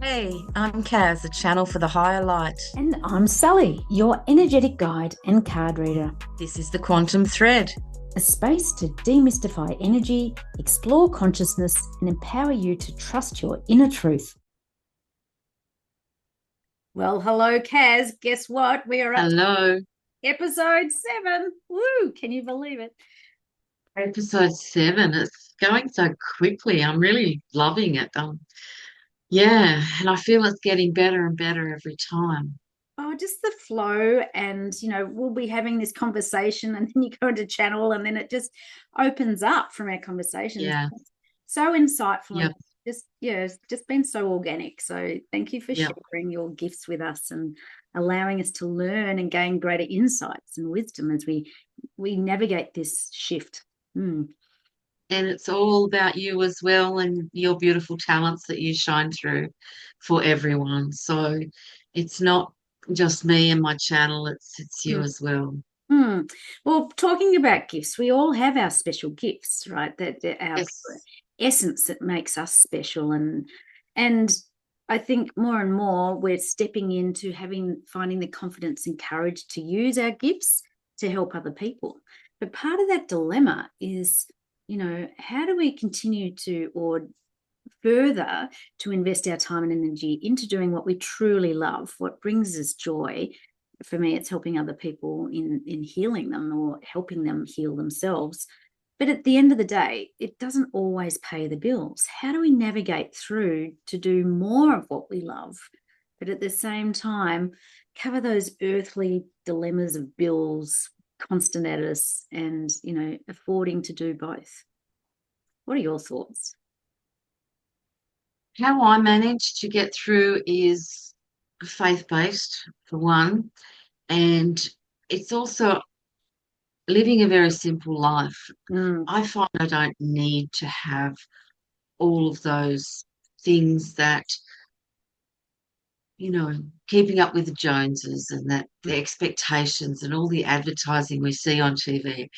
Hey, I'm Kaz, the channel for the higher light. And I'm Sally, your energetic guide and card reader. This is the Quantum Thread. A space to demystify energy, explore consciousness, and empower you to trust your inner truth. Well, hello, Kaz. Guess what? We are up to Hello. episode 7. Woo! Can you believe it? Episode 7. It's going so quickly. I'm really loving it. Yeah, and I feel it's getting better and better every time. Oh, just the flow. And, we'll be having this conversation, and then you go into channel, and then it just opens up from our conversations. Yeah, So insightful and yep, it's just been so organic. So thank you for yep. sharing your gifts with us and allowing us to learn and gain greater insights and wisdom as we navigate this shift. And it's all about you as well and your beautiful talents that you shine through for everyone. So it's not just me and my channel, it's you Mm. as well. Mm. Well, talking about gifts, we all have our special gifts, right? That our Yes. essence that makes us special, and I think more and more we're stepping into finding the confidence and courage to use our gifts to help other people. But part of that dilemma is, how do we continue to or further to invest our time and energy into doing what we truly love, what brings us joy? For me, it's helping other people in healing them or helping them heal themselves. But at the end of the day, it doesn't always pay the bills. How do we navigate through to do more of what we love, but at the same time cover those earthly dilemmas of bills constant at us and, affording to do both? What are your thoughts? How I manage to get through is faith-based, for one, and it's also living a very simple life. Mm, I find I don't need to have all of those things that, you know, keeping up with the Joneses and that the expectations and all the advertising we see on TV.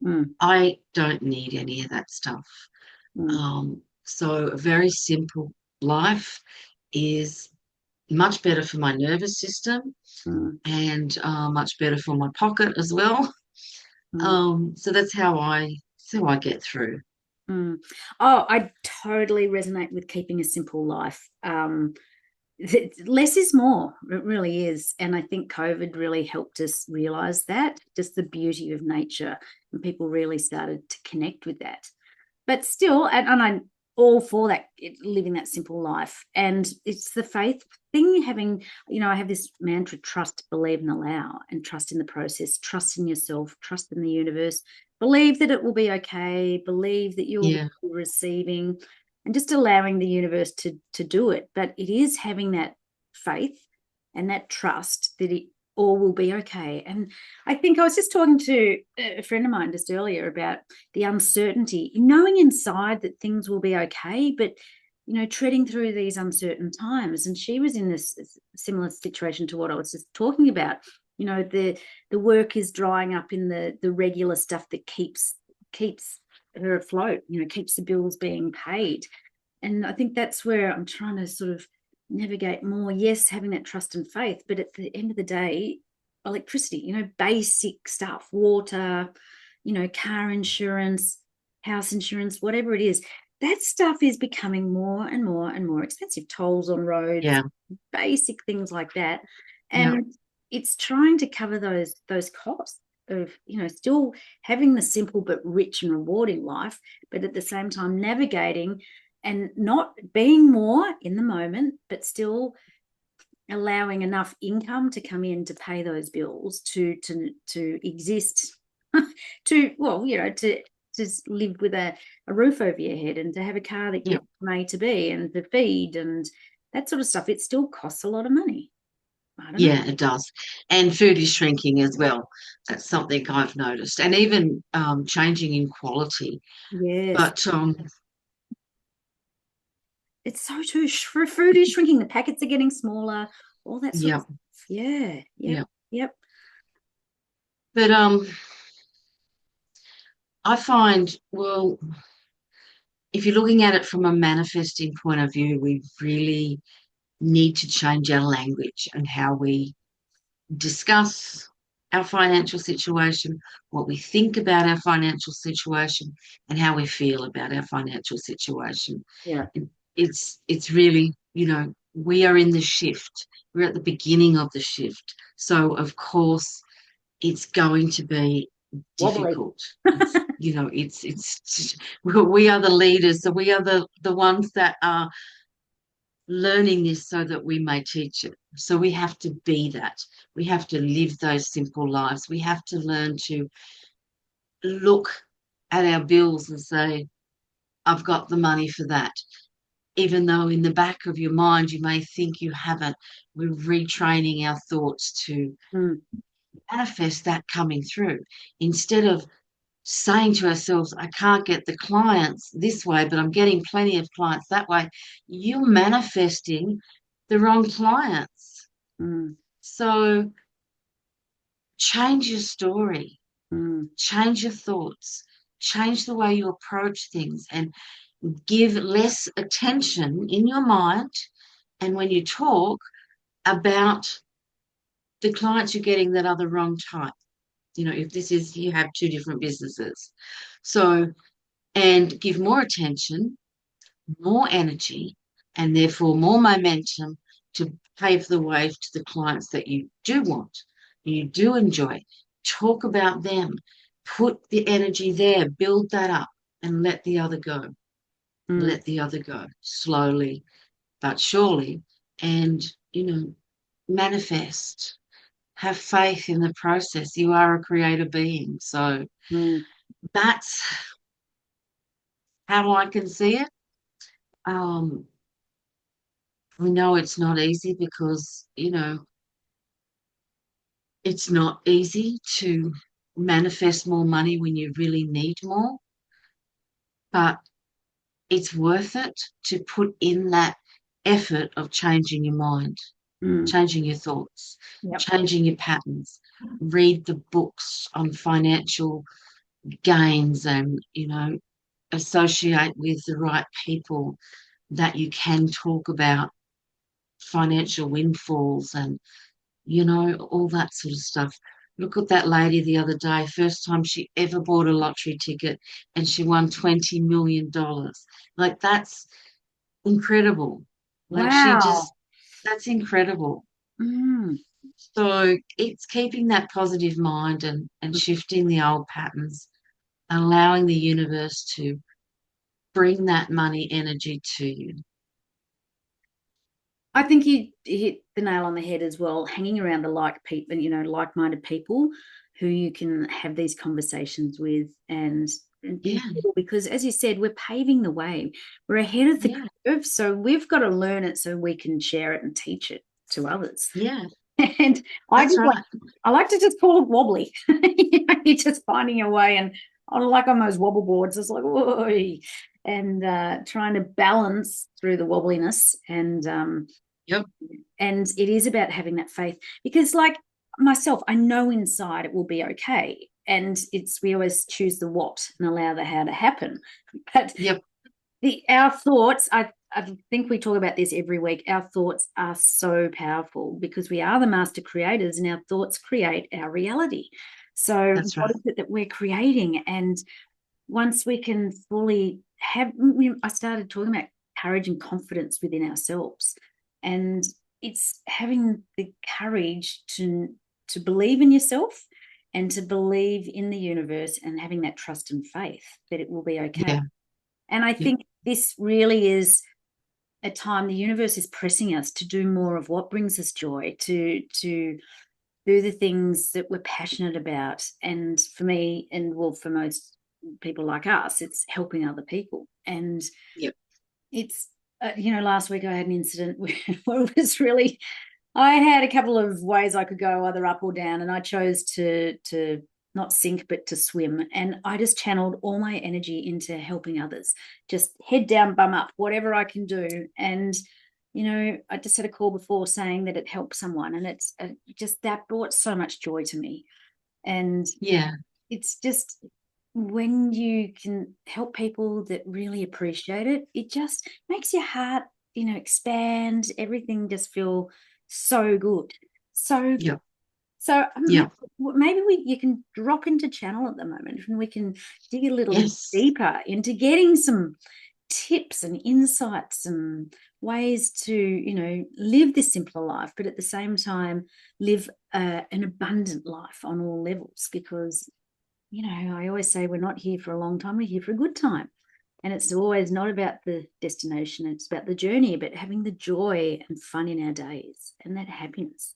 mm, I don't need any of that stuff. mm, So a very simple life is much better for my nervous system mm, and much better for my pocket as well. mm. So that's how I get through. Mm. Oh, I totally resonate with keeping a simple life. Less is more. It really is. And I think COVID really helped us realize that, just the beauty of nature. And people really started to connect with that. But still, and I'm all for that, living that simple life. And it's the faith thing, having, I have this mantra: trust, believe, and allow, and trust in the process, trust in yourself, trust in the universe, believe that it will be okay, believe that you'll be Yeah, receiving, and just allowing the universe to do it. But it is having that faith and that trust that it all will be okay. And I think I was just talking to a friend of mine just earlier about the uncertainty, knowing inside that things will be okay, but treading through these uncertain times. And she was in this similar situation to what I was just talking about. The work is drying up in the regular stuff that keeps her afloat, keeps the bills being paid. And I think that's where I'm trying to sort of navigate more. Yes, having that trust and faith, but at the end of the day, electricity, basic stuff, water, car insurance, house insurance, whatever it is, that stuff is becoming more and more and more expensive. Tolls on roads, yeah, basic things like that. yeah, And it's trying to cover those costs of, still having the simple but rich and rewarding life, but at the same time navigating and not being more in the moment, but still allowing enough income to come in to pay those bills, to exist, to, well, to just live with a roof over your head and to have a car that yeah, gets from A to B and to feed and that sort of stuff. It still costs a lot of money. I don't know. yeah, it does. And food is shrinking as well. That's something I've noticed, and even changing in quality. Yes, But it's so true. Food is shrinking. The packets are getting smaller. All that sort of yeah, stuff. Yeah. Yep. yeah. Yep. But I find, well, if you're looking at it from a manifesting point of view, we really need to change our language and how we discuss our financial situation, what we think about our financial situation, and how we feel about our financial situation. Yeah. It's really, we are in the shift. We're at the beginning of the shift. So of course it's going to be Wobbly. difficult. It's we are the leaders, so we are the ones that are learning this so that we may teach it. So we have to be that. We have to live those simple lives. We have to learn to look at our bills and say, I've got the money for that. Even though in the back of your mind you may think you haven't, we're retraining our thoughts to Mm, manifest that coming through. Instead of saying to ourselves, I can't get the clients this way, but I'm getting plenty of clients that way, you're manifesting the wrong clients. mm, So change your story, mm, change your thoughts, change the way you approach things, and give less attention in your mind. And when you talk about the clients you're getting that are the wrong type, if this is, you have two different businesses. So, and give more attention, more energy, and therefore more momentum to pave the way to the clients that you do want, you do enjoy. Talk about them, put the energy there, build that up, and let the other go. mm, Let the other go slowly but surely, and, manifest. Have faith in the process. You are a creative being. So mm. that's how I can see it. Um, we know it's not easy because, it's not easy to manifest more money when you really need more, but it's worth it to put in that effort of changing your mind, Mm. changing your thoughts, Yep. changing your patterns. Read the books on financial gains and, associate with the right people that you can talk about financial windfalls and, all that sort of stuff. Look at that lady the other day, first time she ever bought a lottery ticket and she won $20 million. Like, that's incredible. Like, Wow. that's incredible. Mm, So it's keeping that positive mind and shifting the old patterns, allowing the universe to bring that money energy to you. I think you hit the nail on the head as well. Hanging around the like people, like-minded people who you can have these conversations with, and Yeah, because, as you said, we're paving the way. We're ahead of the yeah, curve, so we've got to learn it so we can share it and teach it to others. yeah, And I that's just like right. I like to just call it wobbly. You're just finding a way, and I like on those wobble boards, it's like whoa, and trying to balance through the wobbliness, Yep, and it is about having that faith because, like myself, I know inside it will be okay, and it's we always choose the what and allow the how to happen, but yep, our thoughts, I think we talk about this every week. Our thoughts are so powerful because we are the master creators and our thoughts create our reality. So, that's what right. is it that we're creating? And once we can fully have, I started talking about courage and confidence within ourselves. And it's having the courage to believe in yourself and to believe in the universe and having that trust and faith that it will be okay. Yeah, And I yep, think this really is a time the universe is pressing us to do more of what brings us joy, to do the things that we're passionate about. And for me, and well, for most people like us, it's helping other people. And yep, it's last week I had an incident where it was really I had a couple of ways I could go, either up or down, and I chose to not sink but to swim. And I just channeled all my energy into helping others, just head down, bum up, whatever I can do. And I just had a call before saying that it helped someone, and it's just that brought so much joy to me. And yeah, it's just when you can help people that really appreciate it, it just makes your heart expand, everything just feel so good. So Yeah. so Yeah. maybe you can drop into channel at the moment, and we can dig a little Yes. deeper into getting some tips and insights and ways to live this simpler life, but at the same time live an abundant life on all levels. Because I always say we're not here for a long time, we're here for a good time. And it's always not about the destination, it's about the journey, about having the joy and fun in our days and that happiness.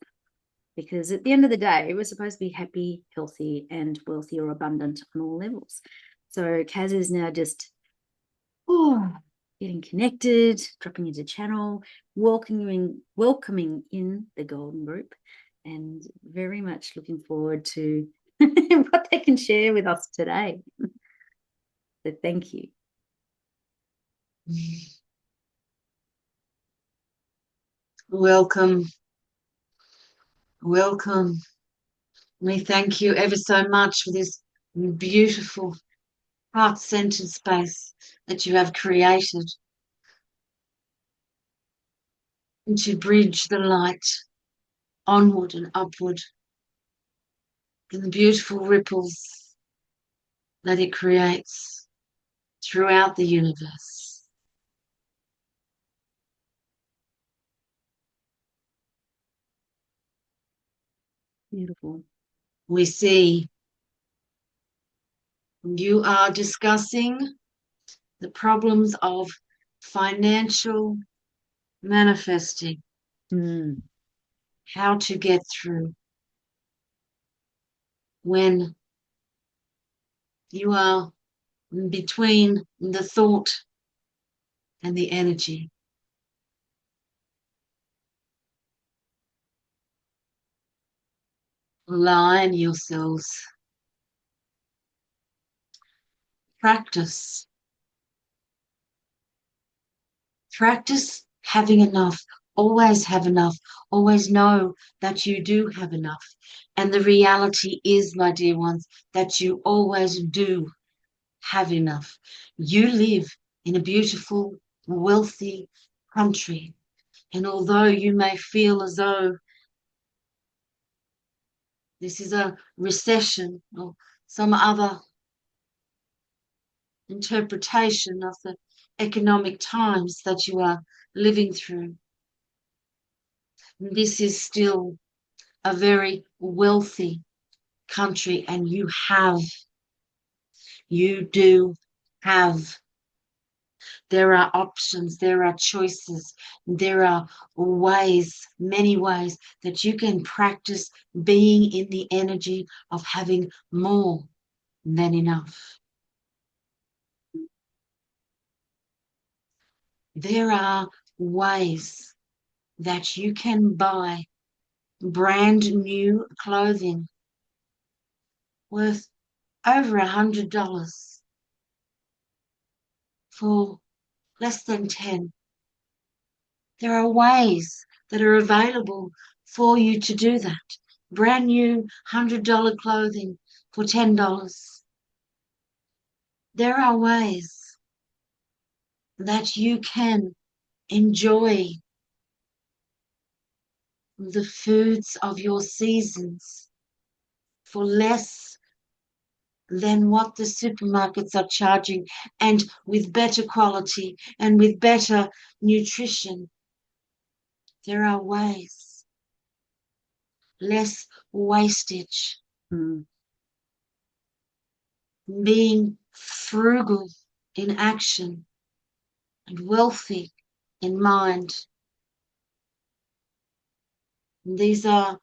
Because at the end of the day, we're supposed to be happy, healthy, and wealthy or abundant on all levels. So Kaz is now just getting connected, dropping into channel, welcoming in the golden group, and very much looking forward to what they can share with us today. So thank you. Welcome. Welcome. We thank you ever so much for this beautiful heart-centered space that you have created and to bridge the light onward and upward and the beautiful ripples that it creates throughout the universe. Beautiful. We see you are discussing the problems of financial manifesting, Mm. how to get through when you are between the thought and the energy. Align yourselves. Practice. Practice having enough. Always have enough. Always know that you do have enough. And the reality is, my dear ones, that you always do have enough. You live in a beautiful, wealthy country. And although you may feel as though this is a recession or some other interpretation of the economic times that you are living through, this is still a very wealthy country, and you do have. There are options, there are choices, there are ways, many ways that you can practice being in the energy of having more than enough. There are ways that you can buy brand new clothing worth over $100 for less than 10. There are ways that are available for you to do that. Brand new $100 clothing for $10. There are ways that you can enjoy the foods of your seasons for less than what the supermarkets are charging, and with better quality and with better nutrition. There are ways, less wastage, Mm. being frugal in action and wealthy in mind. And these are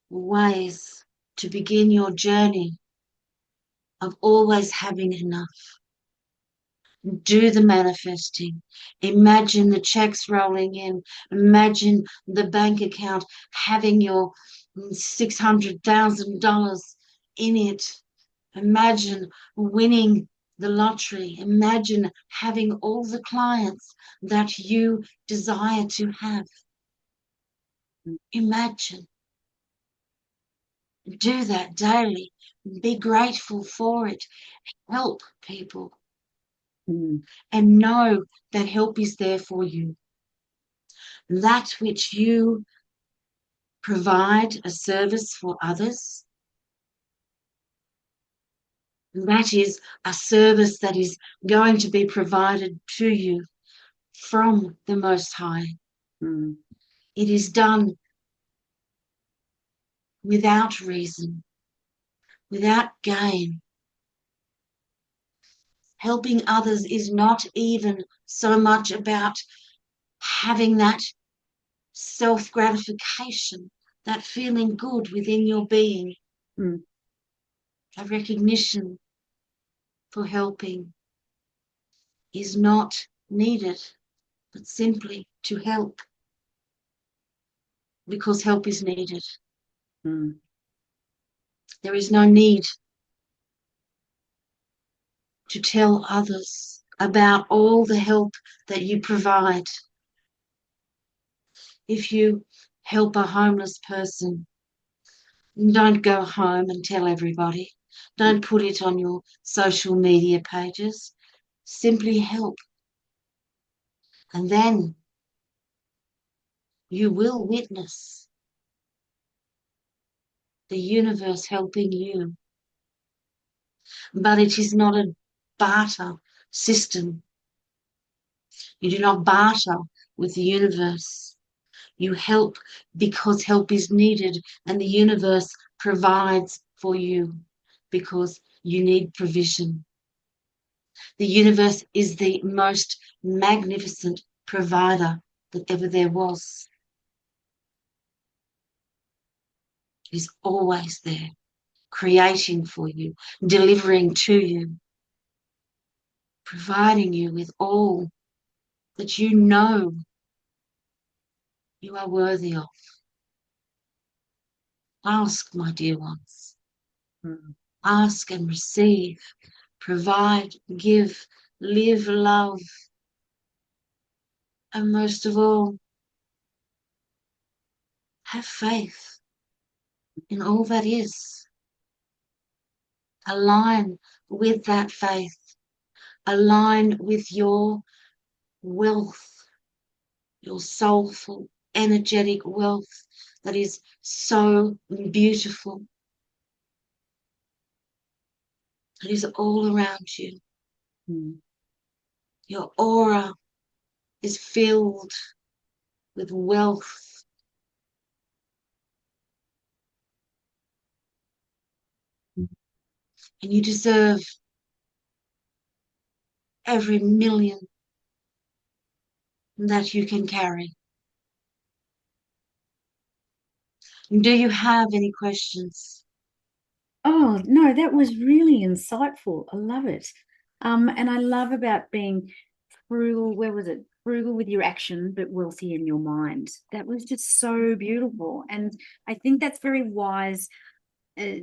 ways to begin your journey of always having enough. Do the manifesting. Imagine the checks rolling in. Imagine the bank account having your $600,000 in it. Imagine winning the lottery. Imagine having all the clients that you desire to have. Imagine. Do that daily. Be grateful for it. Help people Mm. and know that help is there for you. that which you provide a service for others, that is a service that is going to be provided to you from the Most High. Mm. It is done without reason, without gain. Helping others is not even so much about having that self gratification, that feeling good within your being, Mm. a recognition for helping is not needed, but simply to help because help is needed. Mm. There is no need to tell others about all the help that you provide. If you help a homeless person, don't go home and tell everybody. Don't put it on your social media pages. Simply help. And then you will witness the universe helping you. But it is not a barter system. You do not barter with the universe. You help because help is needed, and the universe provides for you because you need provision. The universe is the most magnificent provider that ever there was. It is always there, creating for you, delivering to you, providing you with all that you know you are worthy of. Ask, my dear ones. Mm. Ask and receive. Provide, give, live, love, and most of all, have faith in all that is. Align with that faith. Align with your wealth, your soulful, energetic wealth that is so beautiful. It is all around you. Mm. Your aura is filled with wealth, and you deserve every million that you can carry. Do you have any questions? Oh, no, that was really insightful. I love it. And I love about being frugal. Where was it? Frugal with your action, but wealthy in your mind. That was just so beautiful. And I think that's very wise uh,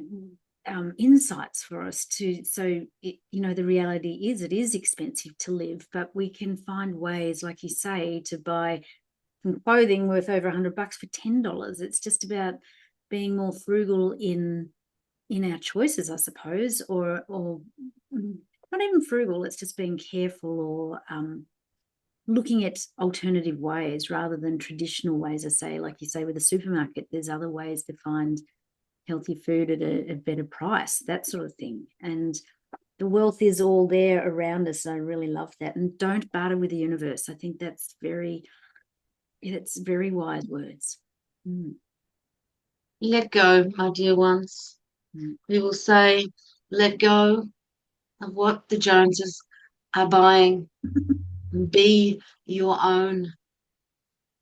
insights for us to. So, the reality is it is expensive to live, but we can find ways, like you say, to buy some clothing worth over $100 for $10. It's just about being more frugal in our choices, I suppose, or not even frugal. It's just being careful or looking at alternative ways rather than traditional ways. I say, like you say, with a supermarket, there's other ways to find healthy food at a better price, that sort of thing. And the wealth is all there around us. I really love that. And don't barter with the universe. I think it's very wise words. Mm. Let go, my dear ones. Mm. We will say, let go of what the Joneses are buying. Be your own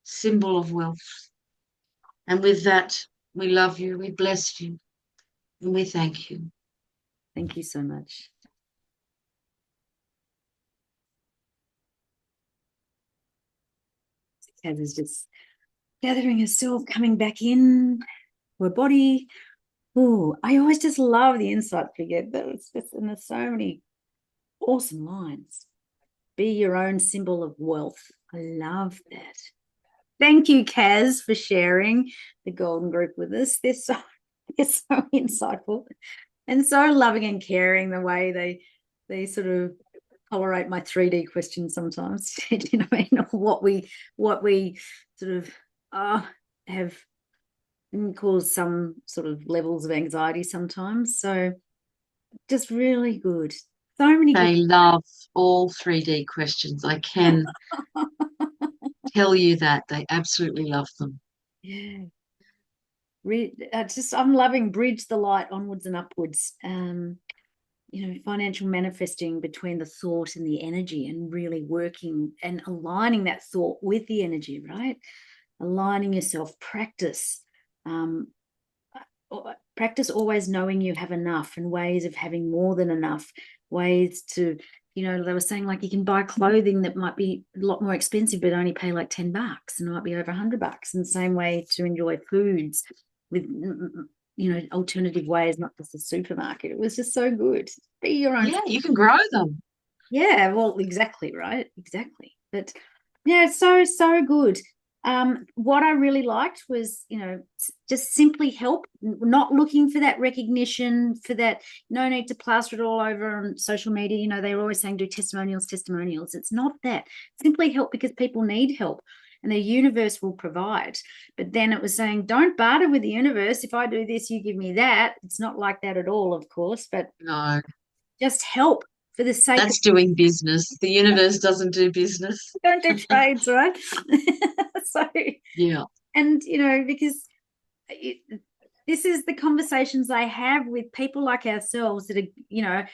symbol of wealth. And with that, we love you, we bless you, and we thank you. Thank you so much. Kaz is just gathering herself, coming back in her body. Oh, I always just love the insights we get. And there's so many awesome lines. Be your own symbol of wealth. I love that. Thank you, Kaz, for sharing the Golden Group with us. They're so insightful and so loving and caring the way they sort of tolerate my 3D questions sometimes. You know, I mean, what we sort of have caused some sort of levels of anxiety sometimes. So just really good. So many good. They love all 3D questions. I can tell you that they absolutely love them. Yeah. I'm loving bridge the light onwards and upwards. You know, financial manifesting between the thought and the energy, and really working and aligning that thought with the energy, right? Aligning yourself, um, practice always knowing you have enough, and ways of having more than enough, ways to, you know, they were saying like you can buy clothing that might be a lot more expensive but only pay like $10 and it might be over $100. And the same way to enjoy foods with, you know, alternative ways, not just a supermarket. It was just so good. Be your own. Yeah, you can grow them. Yeah, well, exactly, right? Exactly. But yeah, so good. What I really liked was, you know, just simply help, not looking for that recognition, for that, no need to plaster it all over on social media. You know, they were always saying do testimonials, testimonials. It's not that. Simply help because people need help and the universe will provide. But then it was saying, don't barter with the universe. If I do this, you give me that. It's not like that at all, of course, but No, just help for the sake of, that's doing business. The universe doesn't do business. don't do trades, right? So, Yeah. and you know, because it, this is the conversations I have with people like ourselves that are, you know,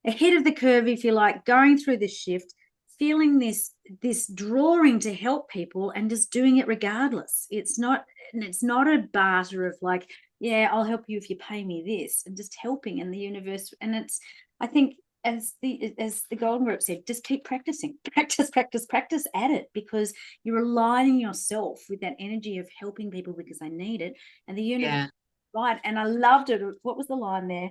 ahead of the curve, if you like, going through this shift, feeling this drawing to help people and just doing it regardless. It's not a barter of like, yeah, I'll help you if you pay me this, and just helping in the universe. And it's, I think, as the golden group said, just keep practicing, practice, practice, practice at it, because you're aligning yourself with that energy of helping people because they need it, and the universe, Yeah. right? And I loved it. What was the line there?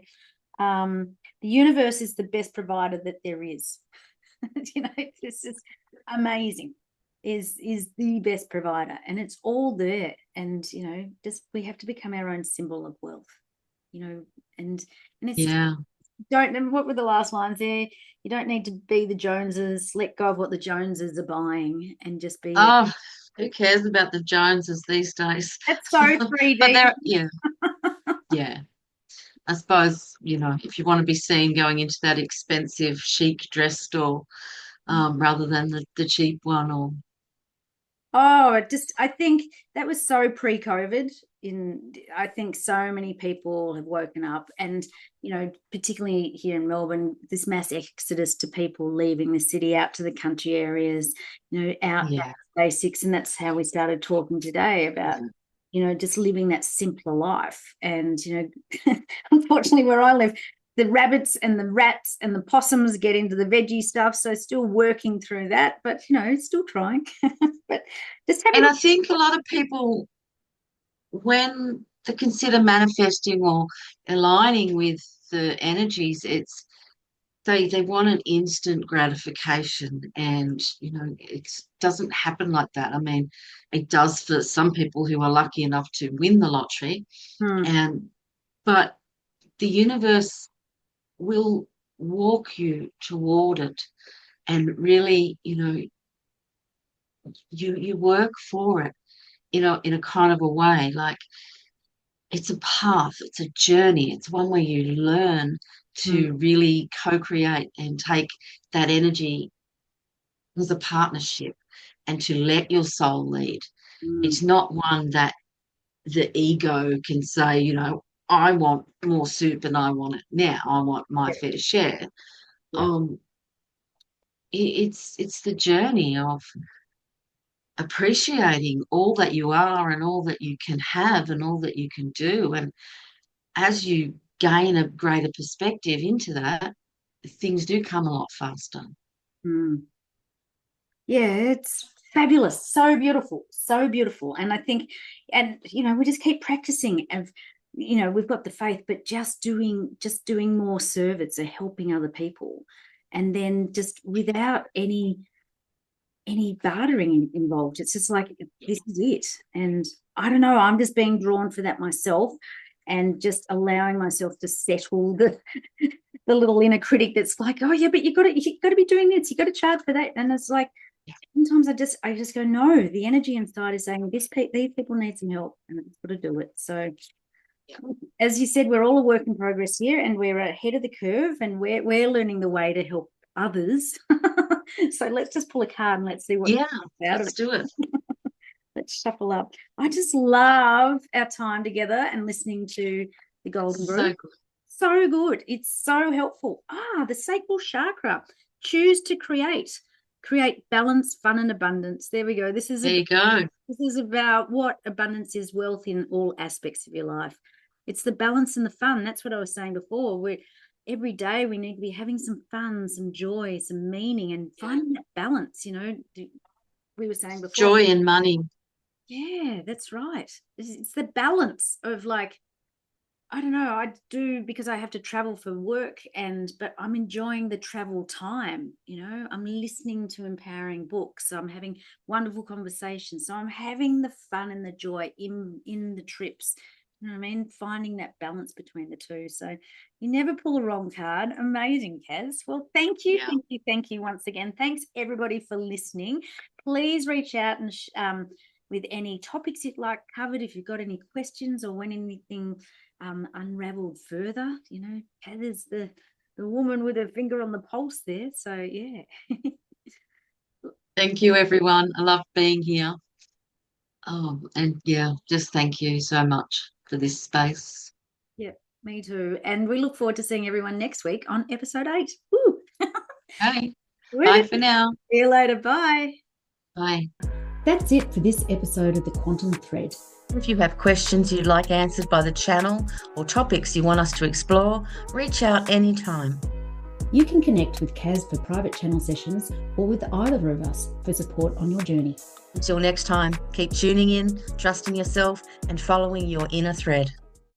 The universe is the best provider that there is. You know, this is amazing. Is the best provider, and it's all there. And you know, just we have to become our own symbol of wealth. You know, and it's Yeah. don't. What were the last lines there? You don't need to be the Joneses. Let go of what the Joneses are buying, and just be your. Oh, who cares about the Joneses these days? That's so But 3D. they're, yeah, yeah. I suppose, if you want to be seen going into that expensive chic dress store, rather than the cheap one, or Oh, I think that was so pre-COVID. I think so many people have woken up, and you know, particularly here in Melbourne, this mass exodus to people leaving the city out to the country areas, you know, out back yeah, to basics, and that's how we started talking today about, yeah, you know, just living that simpler life. And you know, unfortunately, where I live, the rabbits and the rats and the possums get into the veggie stuff. So still working through that, but you know, still trying. But just and having, I think a lot of people, when they consider manifesting or aligning with the energies, they want an instant gratification, and it doesn't happen like that. I mean, it does for some people who are lucky enough to win the lottery, hmm, and but the universe will walk you toward it, and really, you work for it, in a kind of a way, like it's a path, it's a journey, it's one where you learn hmm, to really co-create and take that energy as a partnership, and to let your soul lead. hmm, It's not one that the ego can say, I want more soup and I want it now, I want my yeah, fair share. yeah, um it's the journey of appreciating all that you are and all that you can have and all that you can do. And as you gain a greater perspective into that, things do come a lot faster. hmm. Yeah, it's fabulous, so beautiful, so beautiful. And I think, and you know, we just keep practicing. And you know, we've got the faith, but just doing more service or helping other people, and then just without any bartering involved. It's just like this is it. And I don't know, I'm just being drawn for that myself. and just allowing myself to settle the little inner critic that's like, oh yeah, but you got to be doing this, you got to charge for that. And it's like, sometimes I just go, no, the energy inside is saying these people need some help, and I've got to do it. So as you said, we're all a work in progress here, and we're ahead of the curve, and we're learning the way to help others. So let's just pull a card and let's see what Yeah, out let's of do it. Let's shuffle up. I just love our time together and listening to the Golden So Brew. good. So good. It's so helpful. The sacral chakra. Choose to create. Create balance, fun, and abundance. There we go. There you go. This is about what abundance is: wealth in all aspects of your life. It's the balance and the fun. That's what I was saying before. Every day we need to be having some fun, some joy, some meaning, and finding that balance. We were saying before. Joy and money. Yeah, that's right. It's the balance of, like, I don't know, I do, because I have to travel for work, but I'm enjoying the travel time. I'm listening to empowering books. I'm having wonderful conversations. So I'm having the fun and the joy in the trips. You know what I mean? Finding that balance between the two. So you never pull a wrong card. Amazing, Kaz. Well, thank you. Yeah. Thank you once again. Thanks everybody for listening. Please reach out and with any topics you'd like covered. If you've got any questions or when anything unraveled further, Heather's the woman with her finger on the pulse there. So yeah. Thank you, everyone. I love being here. And yeah, just thank you so much for this space. Yeah, me too. And we look forward to seeing everyone next week on episode 8. Woo! Okay. Bye for now. See you later. Bye. Bye. That's it for this episode of The Quantum Thread. If you have questions you'd like answered by the channel or topics you want us to explore, reach out anytime. You can connect with Kaz for private channel sessions or with either of us for support on your journey. Until next time, keep tuning in, trusting yourself, and following your inner thread.